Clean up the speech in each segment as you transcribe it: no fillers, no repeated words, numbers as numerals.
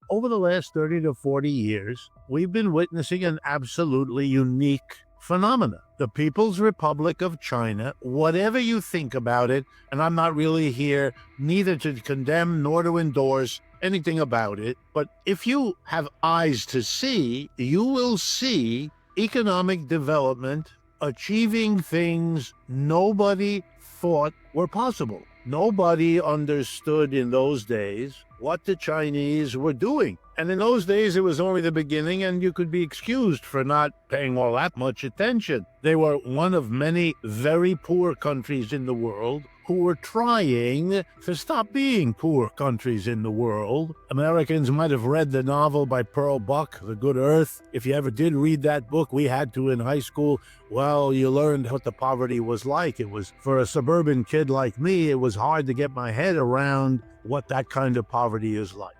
Over the last 30 to 40 years, we've been witnessing an absolutely unique phenomena. The People's Republic of China, whatever you think about it, and I'm not really here neither to condemn nor to endorse anything about it, but if you have eyes to see, you will see economic development achieving things nobody thought were possible. Nobody understood in those days what the Chinese were doing. And in those days, it was only the beginning, and you could be excused for not paying all that much attention. They were one of many very poor countries in the world who were trying to stop being poor countries in the world. Americans might have read the novel by Pearl Buck, The Good Earth. If you ever did read that book, we had to in high school. Well, you learned what the poverty was like. It was, for a suburban kid like me, it was hard to get my head around what that kind of poverty is like.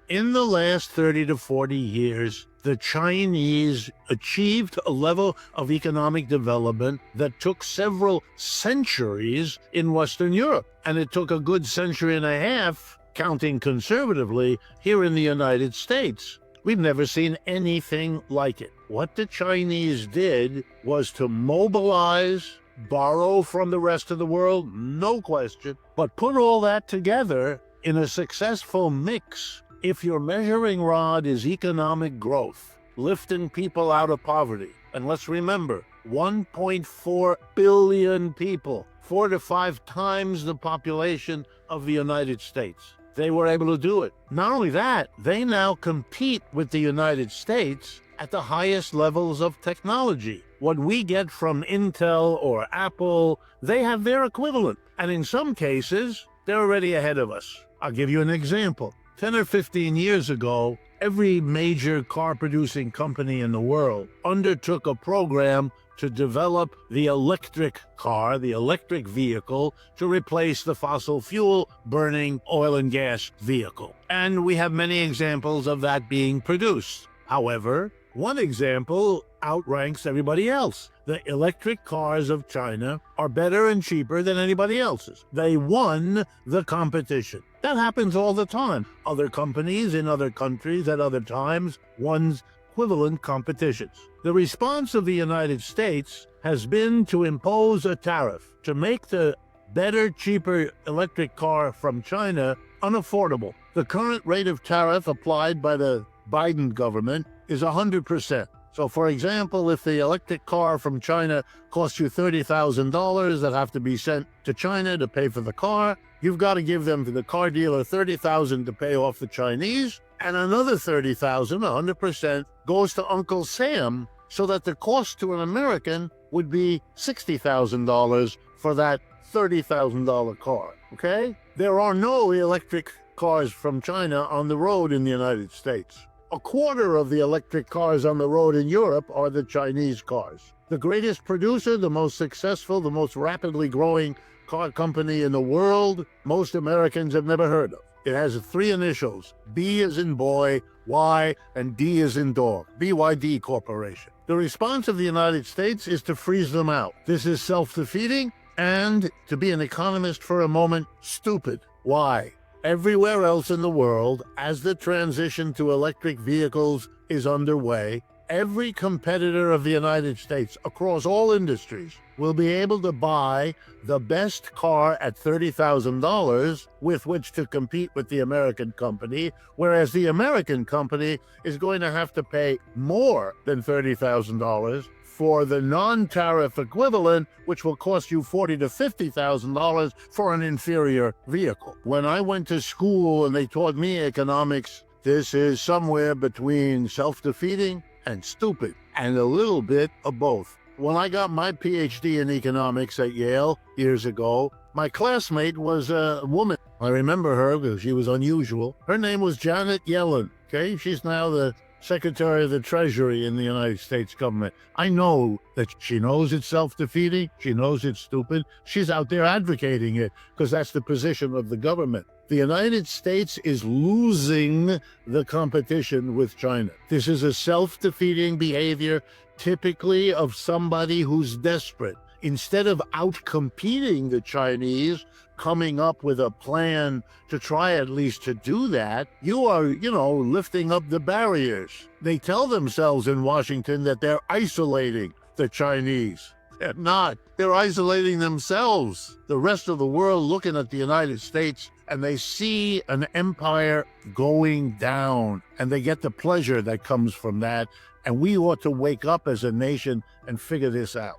In the last 30 to 40 years, the Chinese achieved a level of economic development that took several centuries in Western Europe. And it took a good century and a half, counting conservatively, here in the United States. We've never seen anything like it. What the Chinese did was to mobilize, borrow from the rest of the world, no question, but put all that together in a successful mix. If your measuring rod is economic growth, lifting people out of poverty, and let's remember, 1.4 billion people, 4 to 5 times the population of the United States. They were able to do it. Not only that, they now compete with the United States at the highest levels of technology. What we get from Intel or Apple, they have their equivalent. And in some cases, they're already ahead of us. I'll give you an example. 10 or 15 years ago, every major car-producing company in the world undertook a program to develop the electric car, the electric vehicle, to replace the fossil fuel-burning oil and gas vehicle. And we have many examples of that being produced. However, one example outranks everybody else. The electric cars of China are better and cheaper than anybody else's. They won the competition. That happens all the time. Other companies in other countries at other times won equivalent competitions. The response of the United States has been to impose a tariff to make the better, cheaper electric car from China unaffordable. The current rate of tariff applied by the Biden government is 100%. So, for example, if the electric car from China costs you $30,000 that have to be sent to China to pay for the car, you've got to give them to the car dealer $30,000 to pay off the Chinese, and another $30,000, 100%, goes to Uncle Sam, so that the cost to an American would be $60,000 for that $30,000 car, okay? There are no electric cars from China on the road in the United States. A quarter of the electric cars on the road in Europe are the Chinese cars. The greatest producer, the most successful, the most rapidly growing car company in the world, most Americans have never heard of. It has 3 initials, B as in boy, Y, and D as in dog, BYD Corporation. The response of the United States is to freeze them out. This is self-defeating and, to be an economist for a moment, stupid. Why? Everywhere else in the world, as the transition to electric vehicles is underway, every competitor of the United States across all industries will be able to buy the best car at $30,000 with which to compete with the American company, whereas the American company is going to have to pay more than $30,000 for the non-tariff equivalent, which will cost you $40,000 to $50,000 for an inferior vehicle. When I went to school and they taught me economics, this is somewhere between self-defeating and stupid, and a little bit of both. When I got my PhD in economics at Yale years ago, my classmate was a woman. I remember her because she was unusual. Her name was Janet Yellen, okay? She's now the Secretary of the Treasury in the United States government. I know that she knows it's self-defeating. She knows it's stupid. She's out there advocating it because that's the position of the government. The United States is losing the competition with China. This is a self-defeating behavior, typically of somebody who's desperate. Instead of out-competing the Chinese, coming up with a plan to try at least to do that, you are, lifting up the barriers. They tell themselves in Washington that they're isolating the Chinese. They're not. They're isolating themselves. The rest of the world looking at the United States, and they see an empire going down, and they get the pleasure that comes from that. And we ought to wake up as a nation and figure this out.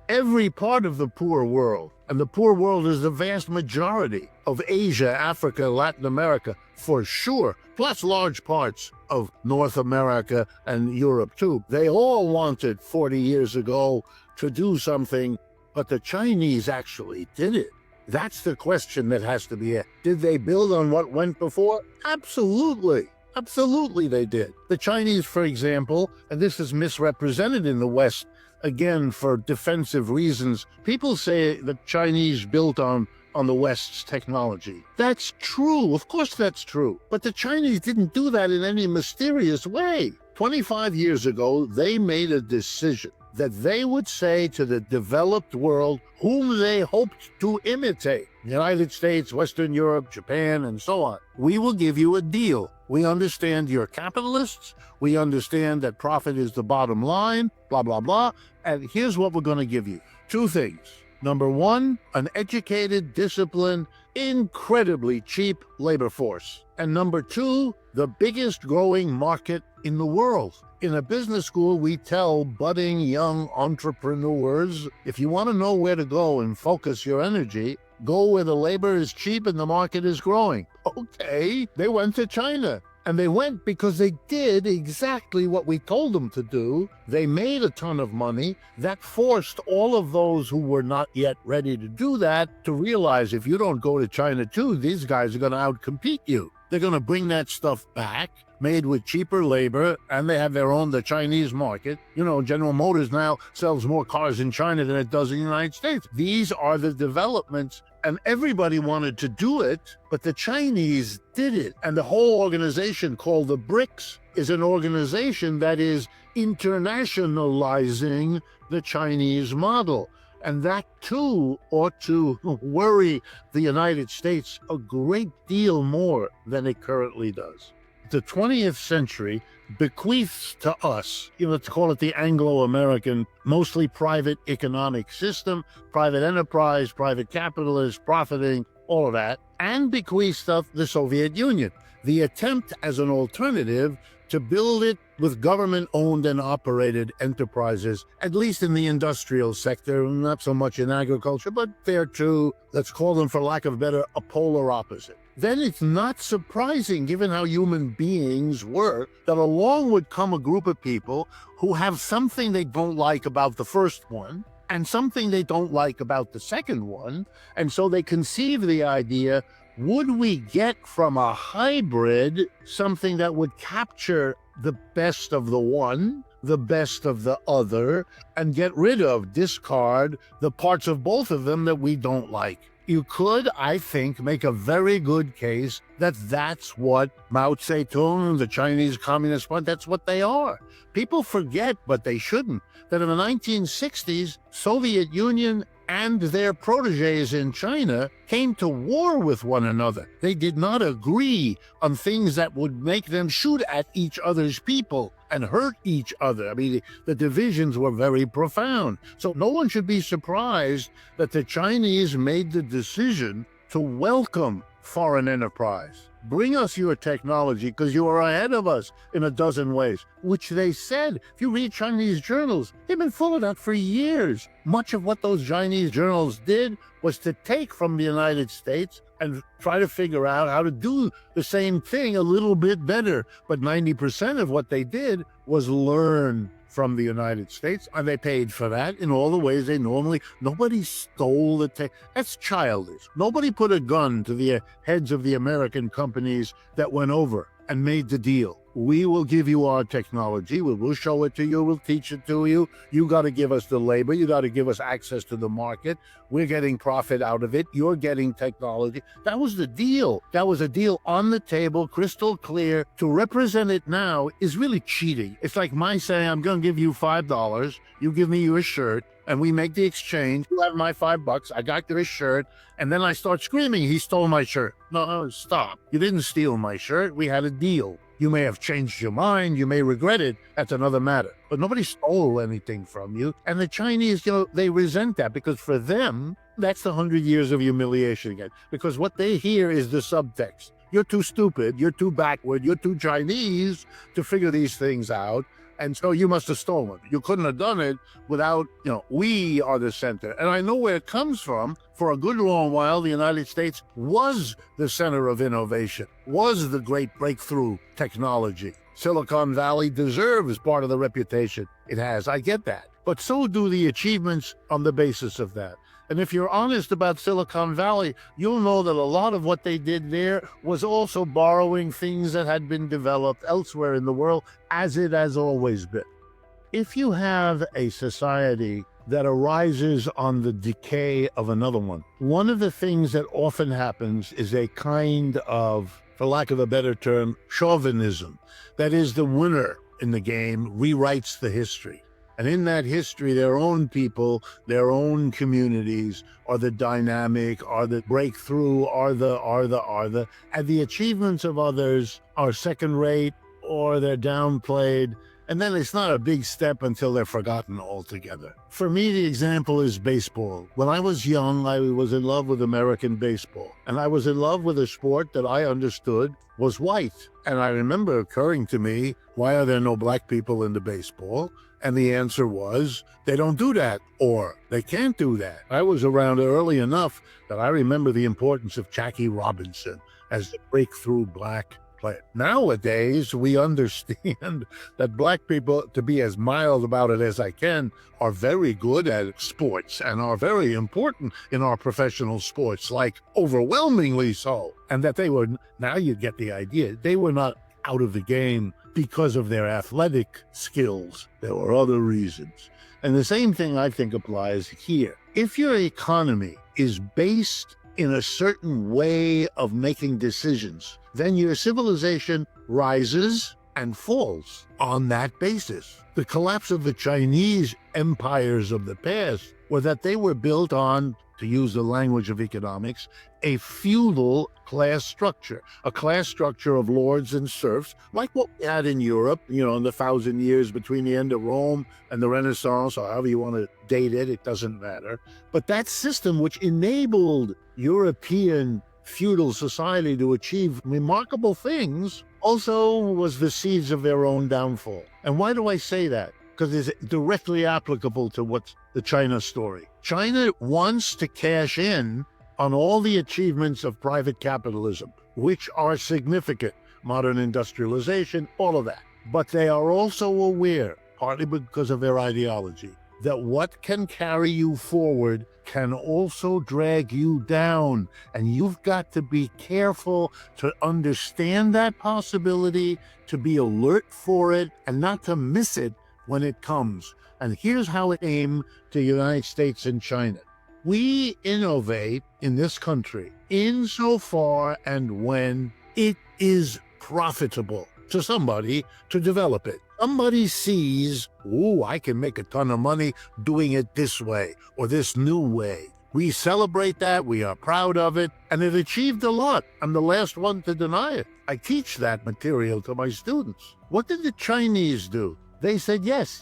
Every part of the poor world, and the poor world is the vast majority of Asia, Africa, Latin America, for sure, plus large parts of North America and Europe too. They all wanted 40 years ago to do something, but the Chinese actually did it. That's the question that has to be asked. Did they build on what went before? Absolutely. Absolutely they did. The Chinese, for example, and this is misrepresented in the West, again, for defensive reasons, people say the Chinese built on the West's technology. That's true. Of course that's true. But the Chinese didn't do that in any mysterious way. 25 years ago, they made a decision that they would say to the developed world whom they hoped to imitate, the United States, Western Europe, Japan, and so on. We will give you a deal. We understand you're capitalists. We understand that profit is the bottom line, blah, blah, blah. And here's what we're going to give you. Two things. Number one, an educated, disciplined, incredibly cheap labor force. And number two, the biggest growing market in the world. In a business school, we tell budding young entrepreneurs, if you want to know where to go and focus your energy, go where the labor is cheap and the market is growing. Okay, they went to China. And they went because they did exactly what we told them to do. They made a ton of money. That forced all of those who were not yet ready to do that to realize if you don't go to China too, these guys are going to outcompete you. They're going to bring that stuff back, made with cheaper labor, and they have the Chinese market. General Motors now sells more cars in China than it does in the United States. These are the developments, and everybody wanted to do it, but the Chinese did it. And the whole organization called the BRICS is an organization that is internationalizing the Chinese model. And that, too, ought to worry the United States a great deal more than it currently does. The 20th century bequeaths to us, let's call it the Anglo-American, mostly private economic system, private enterprise, private capitalist, profiting, all of that, and bequeaths of the Soviet Union. The attempt as an alternative to build it with government-owned and operated enterprises, at least in the industrial sector, not so much in agriculture, but there too, let's call them, for lack of better, a polar opposite. Then it's not surprising, given how human beings work, that along would come a group of people who have something they don't like about the first one, and something they don't like about the second one, and so they conceive the idea, would we get from a hybrid something that would capture the best of the one, the best of the other, and get rid of, discard the parts of both of them that we don't like? You could, I think, make a very good case that that's what Mao Zedong, the Chinese Communist Party, that's what they are. People forget, but they shouldn't, that in the 1960s, Soviet Union and their protégés in China came to war with one another. They did not agree on things that would make them shoot at each other's people and hurt each other. I mean, the divisions were very profound. So no one should be surprised that the Chinese made the decision to welcome foreign enterprise. Bring us your technology because you are ahead of us in a dozen ways, which they said. If you read Chinese journals, they've been full of that for years. Much of what those Chinese journals did was to take from the United States and try to figure out how to do the same thing a little bit better. But 90% of what they did was learn from the United States, and they paid for that in all the ways they normally. Nobody stole the tech. That's childish. Nobody put a gun to the heads of the American companies that went over and made the deal. We will give you our technology. We'll show it to you. We'll teach it to you. You got to give us the labor. You got to give us access to the market. We're getting profit out of it. You're getting technology. That was the deal. That was a deal on the table, crystal clear. To represent it now is really cheating. It's like my saying, I'm going to give you $5. You give me your shirt. and we make the exchange. You have my $5. I got your shirt. And then I start screaming, he stole my shirt. No, stop. You didn't steal my shirt. We had a deal. You may have changed your mind. You may regret it. That's another matter. But nobody stole anything from you. And the Chinese, they resent that because for them, that's the 100 years of humiliation again. Because what they hear is the subtext. You're too stupid. You're too backward. You're too Chinese to figure these things out. And so you must have stolen. You couldn't have done it without, we are the center. And I know where it comes from. For a good long while, the United States was the center of innovation, was the great breakthrough technology. Silicon Valley deserves part of the reputation it has. I get that. But so do the achievements on the basis of that. And if you're honest about Silicon Valley, you'll know that a lot of what they did there was also borrowing things that had been developed elsewhere in the world, as it has always been. If you have a society that arises on the decay of another one of the things that often happens is a kind of, for lack of a better term, chauvinism. That is, the winner in the game rewrites the history. And in that history, their own people, their own communities are the dynamic, are the breakthrough, are the, and the achievements of others are second rate or they're downplayed. And then it's not a big step until they're forgotten altogether. For me, the example is baseball. When I was young, I was in love with American baseball. And I was in love with a sport that I understood was white. And I remember occurring to me, why are there no black people into baseball? And the answer was, they don't do that, or they can't do that. I was around early enough that I remember the importance of Jackie Robinson as the breakthrough black player. Nowadays, we understand that black people, to be as mild about it as I can, are very good at sports and are very important in our professional sports, like overwhelmingly so. And that they were, now you get the idea, they were not out of the game because of their athletic skills. There were other reasons. And the same thing I think applies here. If your economy is based in a certain way of making decisions, then your civilization rises and falls on that basis. The collapse of the Chinese empires of the past was that they were built on, to use the language of economics, a feudal class structure, a class structure of lords and serfs, like what we had in Europe, in the 1,000 years between the end of Rome and the Renaissance, or however you want to date it, it doesn't matter. But that system, which enabled European feudal society to achieve remarkable things, also was the seeds of their own downfall. And why do I say that? Because it's directly applicable to what's the China story. China wants to cash in on all the achievements of private capitalism, which are significant, modern industrialization, all of that. But they are also aware, partly because of their ideology, that what can carry you forward can also drag you down. And you've got to be careful to understand that possibility, to be alert for it, and not to miss it when it comes. And here's how it came to the United States and China. We innovate in this country insofar and when it is profitable to somebody to develop it. Somebody sees, I can make a ton of money doing it this way or this new way. We celebrate that, we are proud of it, and it achieved a lot. I'm the last one to deny it. I teach that material to my students. What did the Chinese do? They said, yes,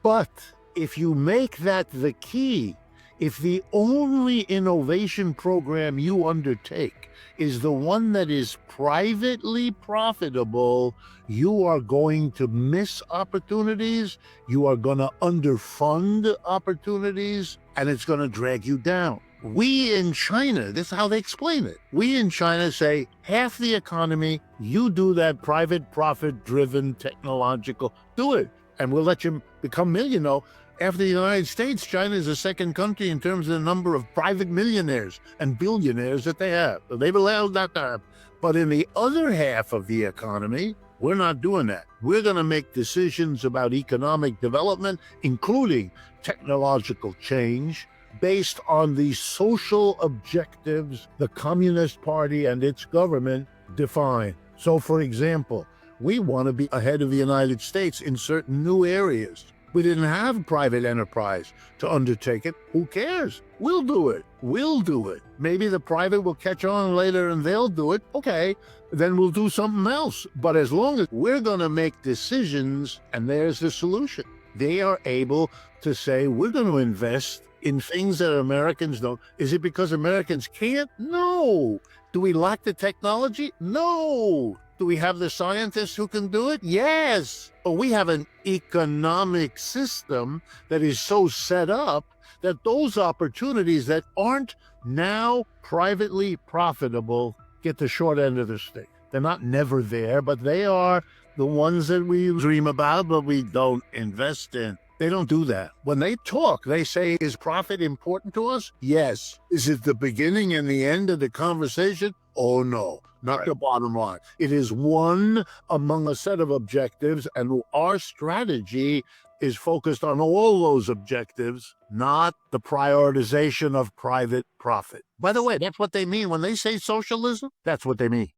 but if you make that the key, if the only innovation program you undertake is the one that is privately profitable, you are going to miss opportunities, you are going to underfund opportunities, and it's going to drag you down. We in China, this is how they explain it. We in China say, half the economy, you do that private profit-driven technological, do it, and we'll let you become millionaire. After the United States, China is the second country in terms of the number of private millionaires and billionaires that they have. So they've allowed that to happen. But in the other half of the economy, we're not doing that. We're going to make decisions about economic development, including technological change, based on the social objectives the Communist Party and its government define. So, for example, we want to be ahead of the United States in certain new areas. We didn't have private enterprise to undertake it. Who cares? We'll do it. We'll do it. Maybe the private will catch on later and they'll do it. Okay, then we'll do something else. But as long as we're going to make decisions, and there's the solution. They are able to say, we're going to invest in things that Americans don't. Is it because Americans can't? No. Do we lack the technology? No. Do we have the scientists who can do it? Yes. But we have an economic system that is so set up that those opportunities that aren't now privately profitable get the short end of the stick. They're not never there, but they are the ones that we dream about, but we don't invest in. They don't do that. When they talk, they say, is profit important to us? Yes. Is it the beginning and the end of the conversation? Oh, no, not the bottom line. It is one among a set of objectives, and our strategy is focused on all those objectives, not the prioritization of private profit. By the way, that's what they mean when they say socialism. That's what they mean.